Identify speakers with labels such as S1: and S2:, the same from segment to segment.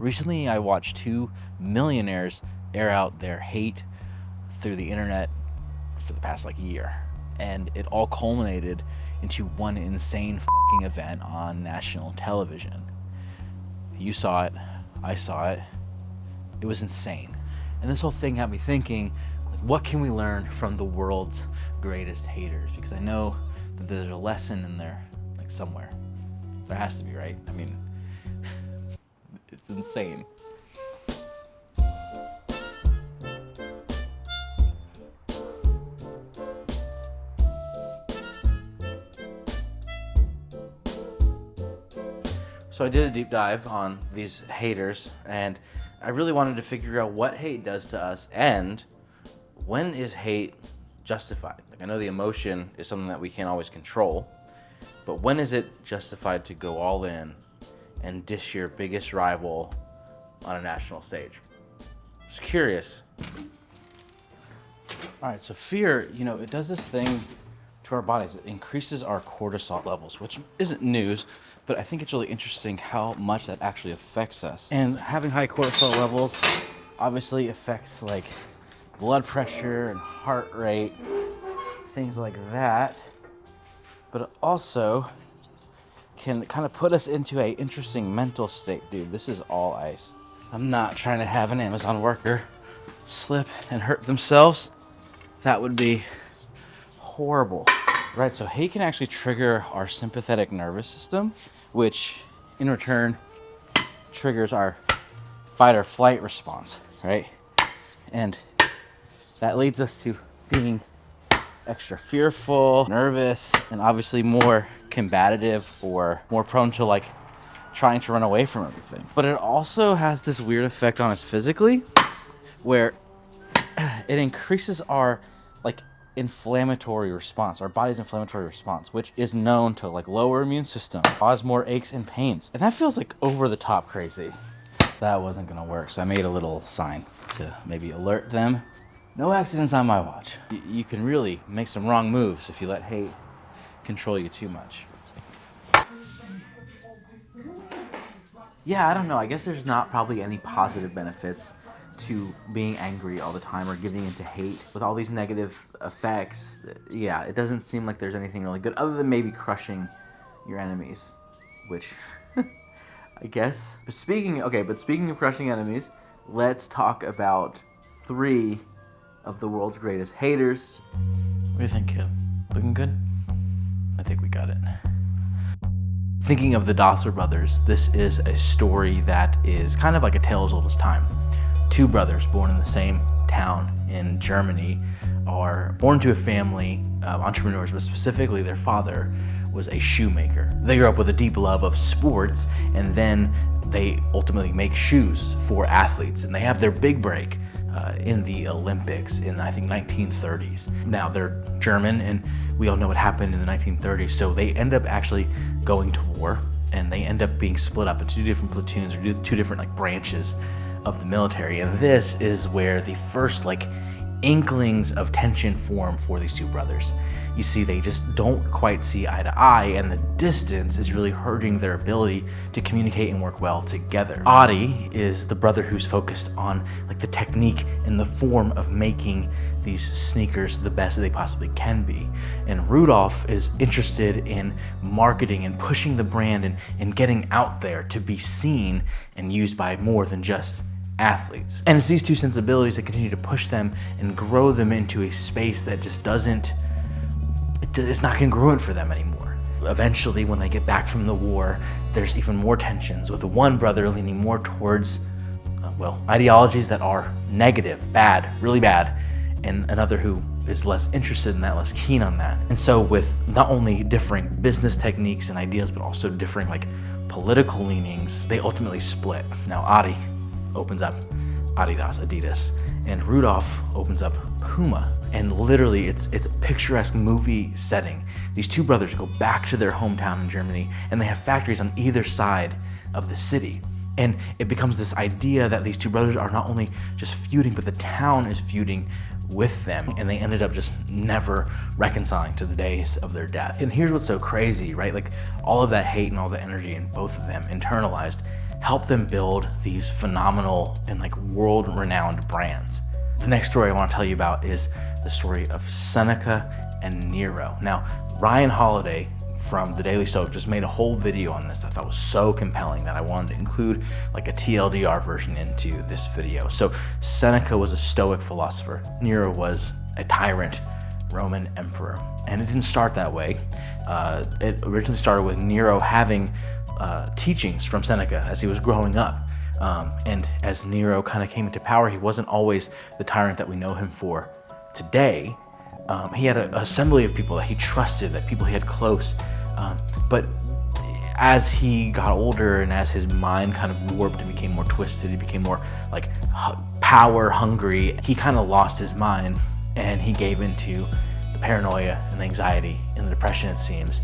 S1: Recently, I watched two millionaires air out their hate through the internet for the past year, and it all culminated into one insane fucking event on national television. You saw it, I saw it. It was insane. And this whole thing got me thinking, what can we learn from the world's greatest haters? Because I know that there's a lesson in there, somewhere. There has to be, right? I mean, it's insane. So I did a deep dive on these haters, and I really wanted to figure out what hate does to us and when is hate justified. I know the emotion is something that we can't always control, but when is it justified to go all in and dish your biggest rival on a national stage? Just curious. All right, so fear, it does this thing to our bodies. It increases our cortisol levels, which isn't news, but I think it's really interesting how much that actually affects us. And having high cortisol levels obviously affects blood pressure and heart rate, things like that. But it also can kind of put us into a interesting mental state. Dude, this is all ice. I'm not trying to have an Amazon worker slip and hurt themselves. That would be horrible. Right, so hate can actually trigger our sympathetic nervous system, which in return triggers our fight or flight response, right? And that leads us to being extra fearful, nervous, and obviously more combative or more prone to trying to run away from everything. But it also has this weird effect on us physically where it increases our inflammatory response, our body's inflammatory response, which is known to lower immune system, cause more aches and pains. And that feels over the top crazy. That wasn't gonna work, so I made a little sign to maybe alert them. No accidents on my watch. You can really make some wrong moves if you let hate control you too much. Yeah, I don't know. I guess there's not probably any positive benefits to being angry all the time or giving into hate. With all these negative effects, yeah, it doesn't seem like there's anything really good other than maybe crushing your enemies, which I guess. But speaking of crushing enemies, let's talk about 3 of the world's greatest haters. What do you think, kid? Looking good? I think we got it. Thinking of the Dosser brothers, this is a story that is kind of like a tale as old as time. 2 brothers born in the same town in Germany are born to a family of entrepreneurs, but specifically their father was a shoemaker. They grew up with a deep love of sports, and then they ultimately make shoes for athletes, and they have their big break in the Olympics in, I think, 1930s. Now, they're German, and we all know what happened in the 1930s, so they end up actually going to war, and they end up being split up into 2 different platoons, or 2 different branches of the military. And this is where the first inklings of tension form for these 2 brothers. You see, they just don't quite see eye to eye, and the distance is really hurting their ability to communicate and work well together. Adi is the brother who's focused on the technique and the form of making these sneakers the best that they possibly can be. And Rudolph is interested in marketing and pushing the brand and getting out there to be seen and used by more than just athletes. And it's these 2 sensibilities that continue to push them and grow them into a space that just it's not congruent for them anymore. Eventually, when they get back from the war, there's even more tensions, with the one brother leaning more towards, ideologies that are negative, bad, really bad, and another who is less interested in that, less keen on that. And so with not only differing business techniques and ideas, but also differing political leanings, they ultimately split. Now Adi opens up Adidas, and Rudolph opens up Puma. And literally, it's a picturesque movie setting. These 2 brothers go back to their hometown in Germany, and they have factories on either side of the city. And it becomes this idea that these 2 brothers are not only just feuding, but the town is feuding with them, and they ended up just never reconciling to the days of their death. And here's what's so crazy, right? All of that hate and all the energy in both of them internalized helped them build these phenomenal and like world-renowned brands. The next story I want to tell you about is the story of Seneca and Nero. Now, Ryan Holiday from The Daily Soap just made a whole video on this that I thought was so compelling that I wanted to include like a TLDR version into this video. So Seneca was a Stoic philosopher. Nero was a tyrant Roman emperor. And it didn't start that way. It originally started with Nero having teachings from Seneca as he was growing up. And as Nero kind of came into power, he wasn't always the tyrant that we know him for today. He had an assembly of people that he trusted, that people he had close. But as he got older and as his mind kind of warped and became more twisted, he became more like power hungry, he kind of lost his mind and he gave into the paranoia and the anxiety and the depression, it seems,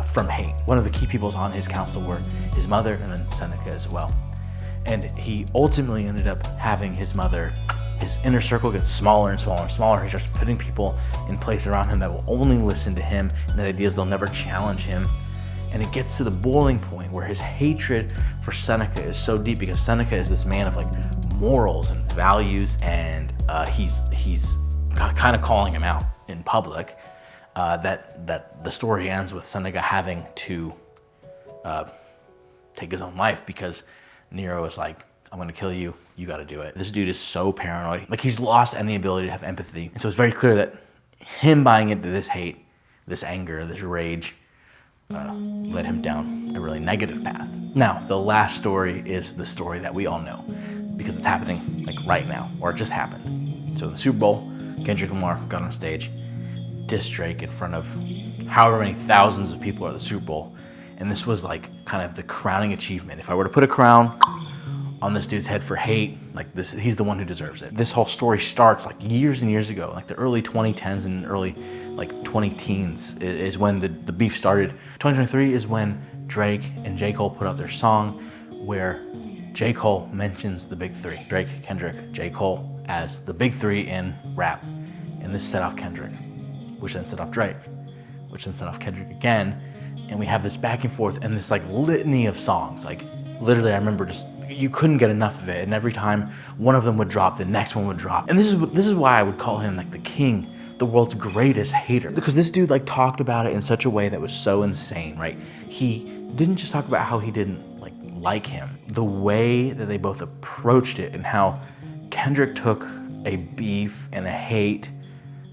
S1: from hate. One of the key peoples on his council were his mother and then Seneca as well. And he ultimately ended up having his mother, his inner circle gets smaller and smaller and smaller. He starts putting people in place around him that will only listen to him and the ideas they'll never challenge him. And it gets to the boiling point where his hatred for Seneca is so deep, because Seneca is this man of like morals and values, and he's kind of calling him out in public. That the story ends with Seneca having to take his own life because Nero is like, I'm gonna kill you, you gotta do it. This dude is so paranoid. Like, he's lost any ability to have empathy. And so it's very clear that him buying into this hate, this anger, this rage, led him down a really negative path. Now, the last story is the story that we all know because it's happening like right now, or it just happened. So in the Super Bowl, Kendrick Lamar got on stage, dissed Drake in front of however many thousands of people at the Super Bowl. And this was like kind of the crowning achievement. If I were to put a crown on this dude's head for hate, like this, he's the one who deserves it. This whole story starts like years and years ago, like the early 2010s and early like 20-teens is when the beef started. 2023 is when Drake and J. Cole put out their song where J. Cole mentions the big three, Drake, Kendrick, J. Cole, as the big three in rap. And this set off Kendrick, which then set off Drake, which then set off Kendrick again. And we have this back and forth and this like litany of songs. Like literally, I remember just, you couldn't get enough of it. And every time one of them would drop, the next one would drop. And this is why I would call him like the king, the world's greatest hater. Because this dude like talked about it in such a way that was so insane, right? He didn't just talk about how he didn't like him. The way that they both approached it and how Kendrick took a beef and a hate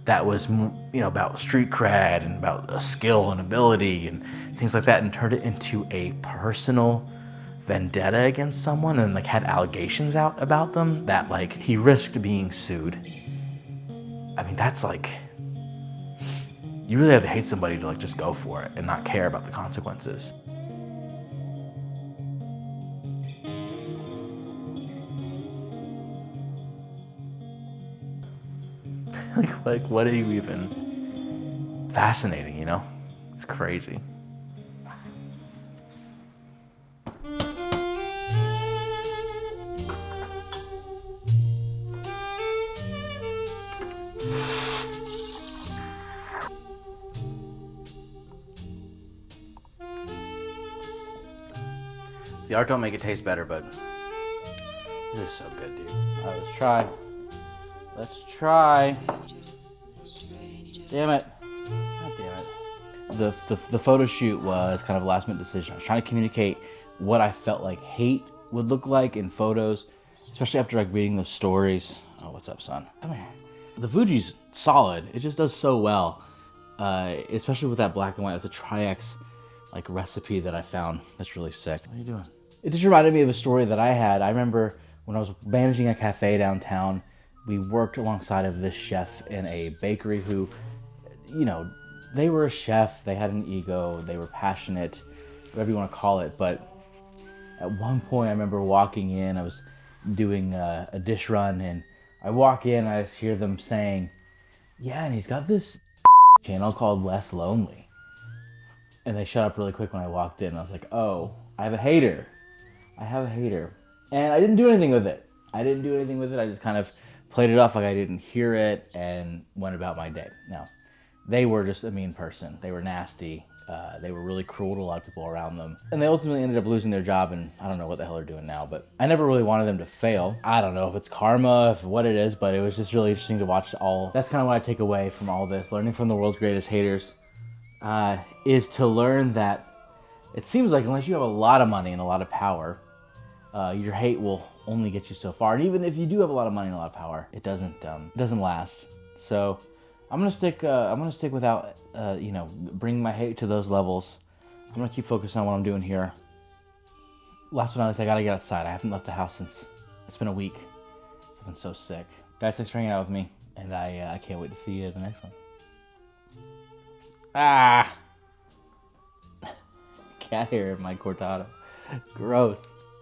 S1: that was, about street cred and about a skill and ability and things like that, and turned it into a personal vendetta against someone, and like had allegations out about them that like he risked being sued. I mean, that's like, you really have to hate somebody to like just go for it and not care about the consequences. like what are you even fascinating, It's crazy. The art don't make it taste better, but this is so good, dude. All right, let's try. Let's try. Damn it. God damn it. The photo shoot was kind of a last minute decision. I was trying to communicate what I felt like hate would look like in photos, especially after like reading those stories. Oh, what's up, son? Come here. The Fuji's solid. It just does so well. Especially with that black and white. It's a Tri-X like recipe that I found that's really sick. What are you doing? It just reminded me of a story that I had. I remember when I was managing a cafe downtown, we worked alongside of this chef in a bakery who, they were a chef, they had an ego, they were passionate, whatever you want to call it. But at one point I remember walking in, I was doing a dish run, and I walk in, I just hear them saying, yeah, and he's got this channel called Less Lonely. And they shut up really quick when I walked in. I was like, oh, I have a hater. And I didn't do anything with it. I just kind of played it off like I didn't hear it and went about my day. Now, they were just a mean person. They were nasty.
S2: They were really cruel to a lot of people around them. And they ultimately ended up losing their job, and I don't know what the hell they're doing now, but I never really wanted them to fail. I don't know if it's karma, if what it is, but it was just really interesting to watch all. That's kind of what I take away from all this, learning from the world's greatest haters, is to learn that it seems like unless you have a lot of money and a lot of power, your hate will only get you so far. And even if you do have a lot of money and a lot of power, it doesn't last. So I'm gonna stick without bringing my hate to those levels. I'm gonna keep focusing on what I'm doing here. Last but not least, I gotta get outside. I haven't left the house since it's been a week. I've been so sick. Guys, thanks for hanging out with me, and I can't wait to see you in the next one. Cat hair in my cortado. Gross.